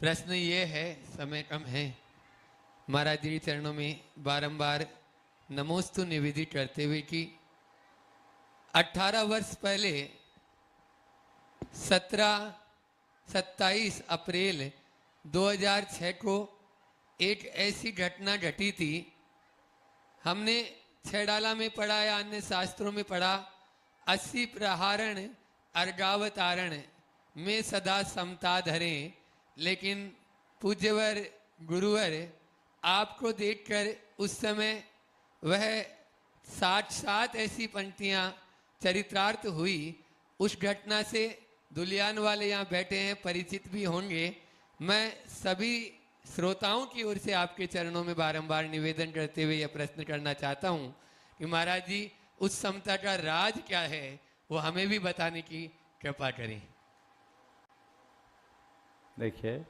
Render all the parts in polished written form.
प्रश्न ये है, समय कम है, महाराज जी के चरणों में बारंबार नमोस्तु निवेदित करते हुए कि 18 वर्ष पहले 27 अप्रैल 2006 को एक ऐसी घटना घटी थी। हमने छेडाला में पढ़ा या अन्य शास्त्रों में पढ़ा, 80 प्रहारण अर्गावतारण में सदा समता धरें। लेकिन पूज्यवर गुरुवर आपको देखकर उस समय वह 60 ऐसी पंक्तियां चरितार्थ हुई। उस घटना से दुलियान वाले यहाँ बैठे हैं, परिचित भी होंगे। मैं सभी श्रोताओं की ओर से आपके चरणों में बारंबार निवेदन करते हुए यह प्रश्न करना चाहता हूँ कि महाराज जी उस समता का राज क्या है, वो हमें भी बताने की कृपा करें। देखिए,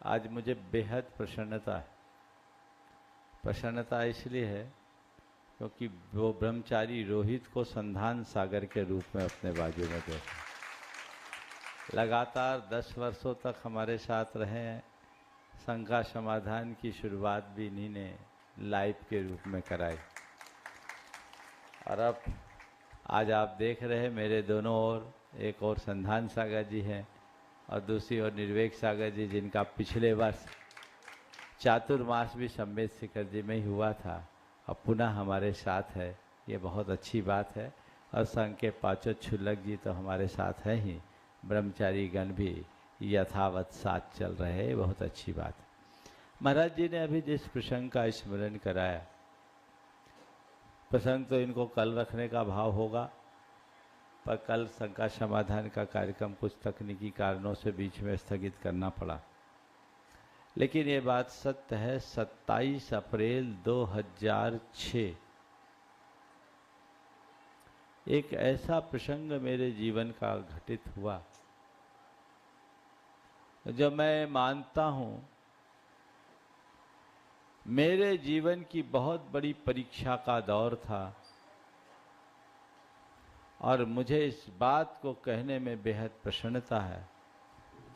आज मुझे बेहद प्रसन्नता है। प्रसन्नता इसलिए है क्योंकि वो ब्रह्मचारी रोहित को संधान सागर के रूप में अपने बाजू में देखा। लगातार 10 वर्षों तक हमारे साथ रहे हैं। शंका समाधान की शुरुआत भी इन्हीं ने लाइव के रूप में कराई। और अब आज आप देख रहे हैं मेरे दोनों ओर, एक और संधान सागर जी हैं और दूसरी ओर निर्वेक सागर जी, जिनका पिछले वर्ष चातुर्मास भी सम्मेद शिखर जी में ही हुआ था, अब पुनः हमारे साथ है। ये बहुत अच्छी बात है। और संघ के पांचों क्षुल्लक जी तो हमारे साथ हैं ही, ब्रह्मचारी गण भी यथावत साथ चल रहे हैं, बहुत अच्छी बात है। महाराज जी ने अभी जिस प्रसंग का स्मरण कराया, प्रसंग तो इनको कल रखने का भाव होगा, पर कल शंका समाधान का कार्यक्रम कुछ तकनीकी कारणों से बीच में स्थगित करना पड़ा। लेकिन ये बात सत्य है, 27 अप्रैल 2006 एक ऐसा प्रसंग मेरे जीवन का घटित हुआ जो मैं मानता हूँ मेरे जीवन की बहुत बड़ी परीक्षा का दौर था। और मुझे इस बात को कहने में बेहद प्रसन्नता है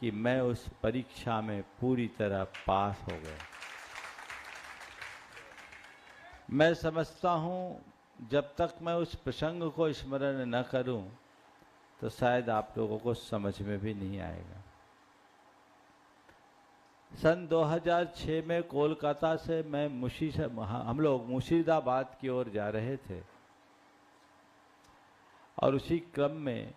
कि मैं उस परीक्षा में पूरी तरह पास हो गया। मैं समझता हूँ जब तक मैं उस प्रसंग को स्मरण न करूं तो शायद आप लोगों को समझ में भी नहीं आएगा। सन 2006 में कोलकाता से हम लोग मुर्शिदाबाद की ओर जा रहे थे और उसी क्रम में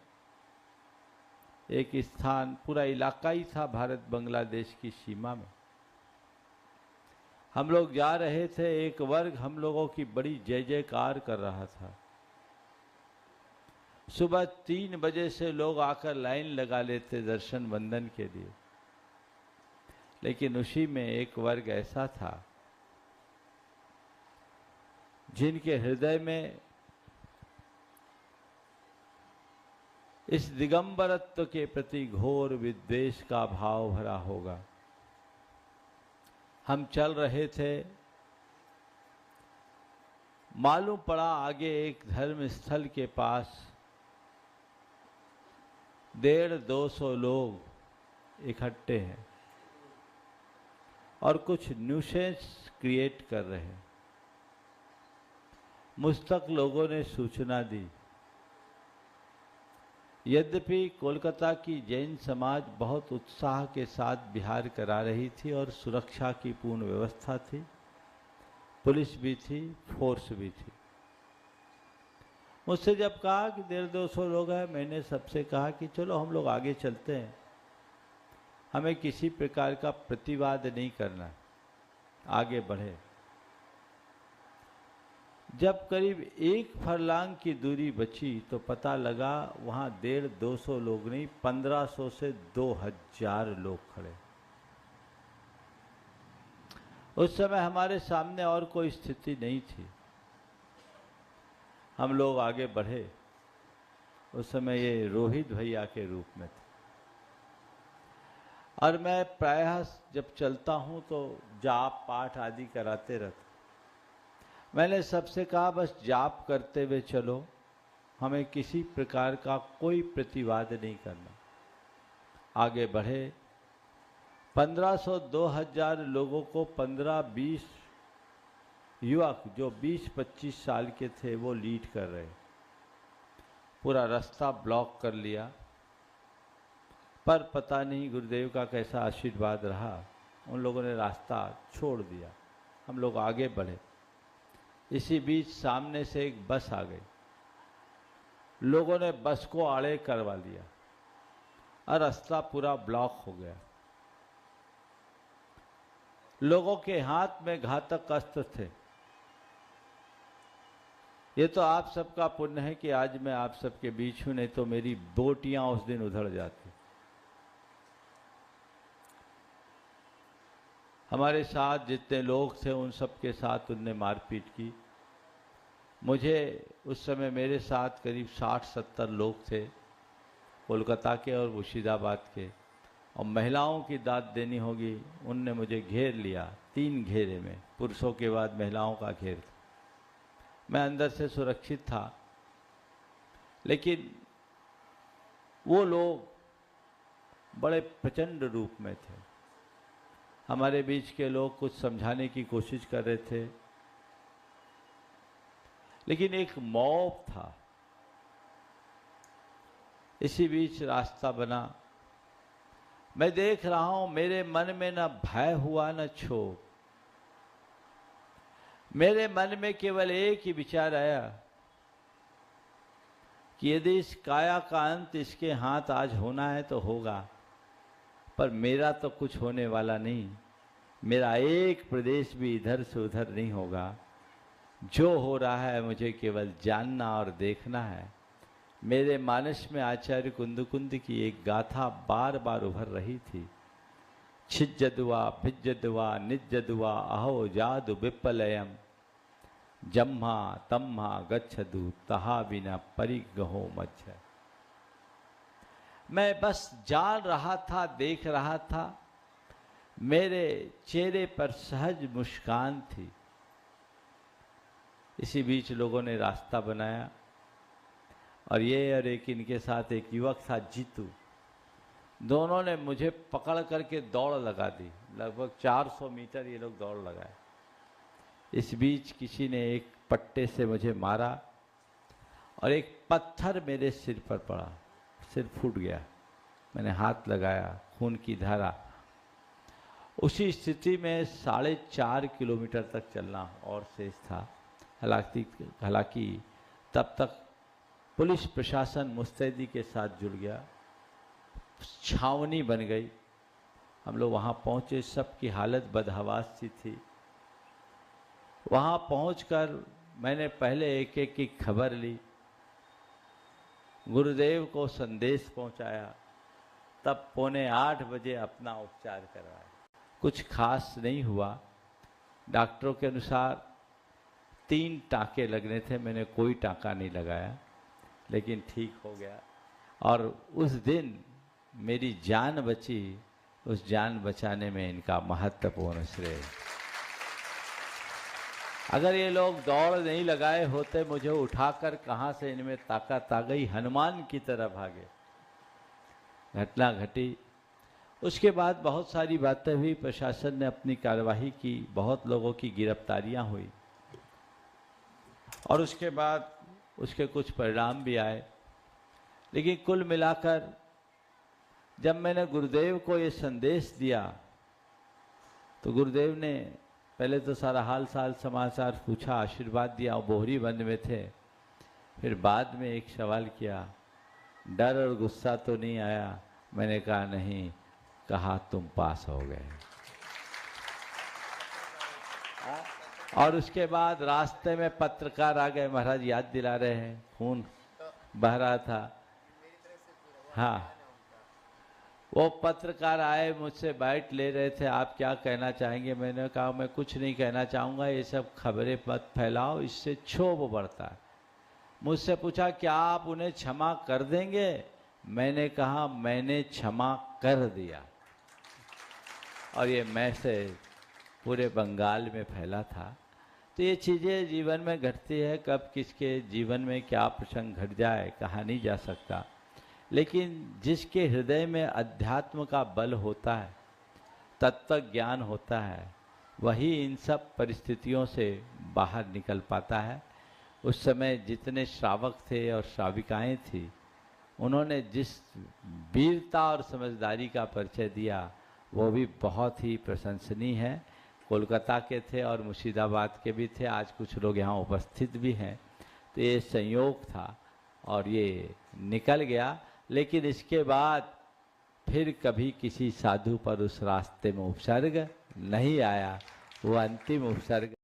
एक स्थान, पूरा इलाका ही था भारत बांग्लादेश की सीमा में, हम लोग जा रहे थे। एक वर्ग हम लोगों की बड़ी जय जयकार कर रहा था। सुबह 3 बजे से लोग आकर लाइन लगा लेते दर्शन वंदन के लिए। लेकिन उसी में एक वर्ग ऐसा था जिनके हृदय में इस दिगंबरत्व के प्रति घोर विद्वेष का भाव भरा होगा। हम चल रहे थे, मालूम पड़ा आगे एक धर्म स्थल के पास 150-200 लोग इकट्ठे हैं और कुछ न्यूसेंस क्रिएट कर रहे हैं। मुझ तक लोगों ने सूचना दी। यद्यपि कोलकाता की जैन समाज बहुत उत्साह के साथ विहार करा रही थी और सुरक्षा की पूर्ण व्यवस्था थी, पुलिस भी थी, फोर्स भी थी। मुझसे जब कहा कि 150-200 लोग हैं, मैंने सबसे कहा कि चलो हम लोग आगे चलते हैं, हमें किसी प्रकार का प्रतिवाद नहीं करना, आगे बढ़े। जब करीब 1 फरलांग की दूरी बची तो पता लगा वहाँ 150-200 लोग नहीं, 1500 से 2000 लोग खड़े। उस समय हमारे सामने और कोई स्थिति नहीं थी, हम लोग आगे बढ़े। उस समय ये रोहित भैया के रूप में थे और मैं प्रायः जब चलता हूँ तो जाप पाठ आदि कराते रहता। मैंने सबसे कहा बस जाप करते हुए चलो, हमें किसी प्रकार का कोई प्रतिवाद नहीं करना। आगे बढ़े 1500 2000 लोगों को 15-20 युवक जो 20-25 साल के थे वो लीड कर रहे, पूरा रास्ता ब्लॉक कर लिया। पर पता नहीं गुरुदेव का कैसा आशीर्वाद रहा, उन लोगों ने रास्ता छोड़ दिया, हम लोग आगे बढ़े। इसी बीच सामने से एक बस आ गई, लोगों ने बस को आड़े करवा लिया और रास्ता पूरा ब्लॉक हो गया। लोगों के हाथ में घातक अस्त्र थे। ये तो आप सबका पुण्य है कि आज मैं आप सबके बीच हूं, नहीं तो मेरी बोटियां उस दिन उधड़ जाती। हमारे साथ जितने लोग थे उन सब के साथ उनने मारपीट की। मुझे उस समय मेरे साथ करीब 60-70 लोग थे, कोलकाता के और मुर्शिदाबाद के, और महिलाओं की दाद देनी होगी, उनने मुझे घेर लिया 3 घेरे में, पुरुषों के बाद महिलाओं का घेर था। मैं अंदर से सुरक्षित था, लेकिन वो लोग बड़े प्रचंड रूप में थे। हमारे बीच के लोग कुछ समझाने की कोशिश कर रहे थे, लेकिन एक मॉब था। इसी बीच रास्ता बना, मैं देख रहा हूं मेरे मन में न भय हुआ न क्षोभ। मेरे मन में केवल एक ही विचार आया कि यदि इस काया का अंत इसके हाथ आज होना है तो होगा, पर मेरा तो कुछ होने वाला नहीं। मेरा एक प्रदेश भी इधर से उधर नहीं होगा। जो हो रहा है मुझे केवल जानना और देखना है। मेरे मानस में आचार्य कुंद की एक गाथा बार बार उभर रही थी। छिज्जदुआ भिज्जदुआ निज्जदुआ अहो जादु विप्पलयम जम्हा तम्हा गच्छदु तहा बिना परिगहो मच्छ। मैं बस जान रहा था, देख रहा था, मेरे चेहरे पर सहज मुस्कान थी। इसी बीच लोगों ने रास्ता बनाया और ये और एक इनके साथ एक युवक था जीतू, दोनों ने मुझे पकड़ करके दौड़ लगा दी। लगभग 400 मीटर ये लोग दौड़ लगाए। इस बीच किसी ने एक पट्टे से मुझे मारा और एक पत्थर मेरे सिर पर पड़ा, सिर फूट गया। मैंने हाथ लगाया, खून की धारा। उसी स्थिति में 4.5 किलोमीटर तक चलना और शेष था। हालांकि तब तक पुलिस प्रशासन मुस्तैदी के साथ जुड़ गया, छावनी बन गई। हम लोग वहाँ पहुँचे, सबकी हालत बदहवास सी थी। वहाँ पहुंचकर मैंने पहले एक एक की खबर ली, गुरुदेव को संदेश पहुंचाया, तब 7:45 बजे अपना उपचार करवाया। कुछ खास नहीं हुआ। डॉक्टरों के अनुसार 3 टाँके लगने थे, मैंने कोई टाँका नहीं लगाया, लेकिन ठीक हो गया। और उस दिन मेरी जान बची। उस जान बचाने में इनका महत्वपूर्ण श्रेय। अगर ये लोग दौड़ नहीं लगाए होते, मुझे उठाकर कहाँ से इनमें ताकत आ गई, हनुमान की तरह भागे। घटना घटी। उसके बाद बहुत सारी बातें हुई, प्रशासन ने अपनी कार्यवाही की, बहुत लोगों की गिरफ्तारियां हुई और उसके बाद उसके कुछ परिणाम भी आए। लेकिन कुल मिलाकर जब मैंने गुरुदेव को ये संदेश दिया तो गुरुदेव ने पहले तो सारा हाल साल समाचार पूछा, आशीर्वाद दिया। वो बोहरी बंद में थे। फिर बाद में एक सवाल किया, डर और गुस्सा तो नहीं आया? मैंने कहा नहीं। कहा तुम पास हो गए। और उसके बाद रास्ते में पत्रकार आ गए, महाराज याद दिला रहे हैं, खून बह रहा था। हाँ, वो पत्रकार आए, मुझसे बाइट ले रहे थे, आप क्या कहना चाहेंगे? मैंने कहा मैं कुछ नहीं कहना चाहूँगा, ये सब खबरें मत फैलाओ, इससे क्षोभ बढ़ता है। मुझसे पूछा क्या आप उन्हें क्षमा कर देंगे? मैंने कहा मैंने क्षमा कर दिया। और ये मैसेज पूरे बंगाल में फैला था। तो ये चीज़ें जीवन में घटती है, कब किसके जीवन में क्या प्रसंग घट जाए कहा नहीं जा सकता। लेकिन जिसके हृदय में अध्यात्म का बल होता है तत्व ज्ञान होता है वही इन सब परिस्थितियों से बाहर निकल पाता है। उस समय जितने श्रावक थे और श्राविकाएं थी, उन्होंने जिस वीरता और समझदारी का परिचय दिया वो भी बहुत ही प्रशंसनीय है। कोलकाता के थे और मुर्शिदाबाद के भी थे, आज कुछ लोग यहाँ उपस्थित भी हैं। तो ये संयोग था और ये निकल गया, लेकिन इसके बाद फिर कभी किसी साधु पर उस रास्ते में उपसर्ग नहीं आया। वो अंतिम उपसर्ग